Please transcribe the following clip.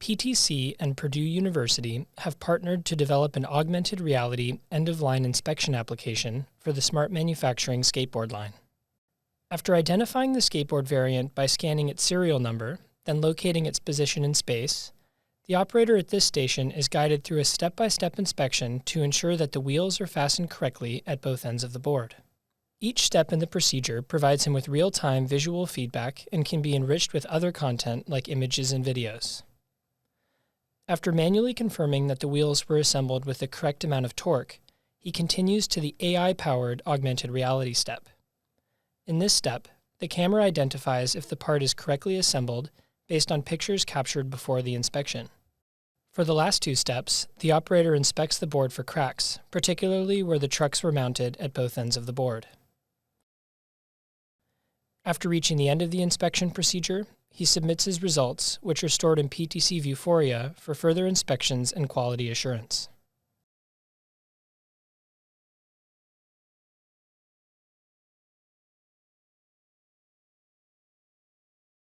PTC and Purdue University have partnered to develop an augmented reality end-of-line inspection application for the smart manufacturing skateboard line. After identifying the skateboard variant by scanning its serial number, then locating its position in space, the operator at this station is guided through a step-by-step inspection to ensure that the wheels are fastened correctly at both ends of the board. Each step in the procedure provides him with real-time visual feedback and can be enriched with other content like images and videos. After manually confirming that the wheels were assembled with the correct amount of torque, he continues to the AI-powered augmented reality step. In this step, the camera identifies if the part is correctly assembled based on pictures captured before the inspection. For the last two steps, the operator inspects the board for cracks, particularly where the trucks were mounted at both ends of the board. After reaching the end of the inspection procedure, he submits his results, which are stored in PTC Vuforia for further inspections and quality assurance.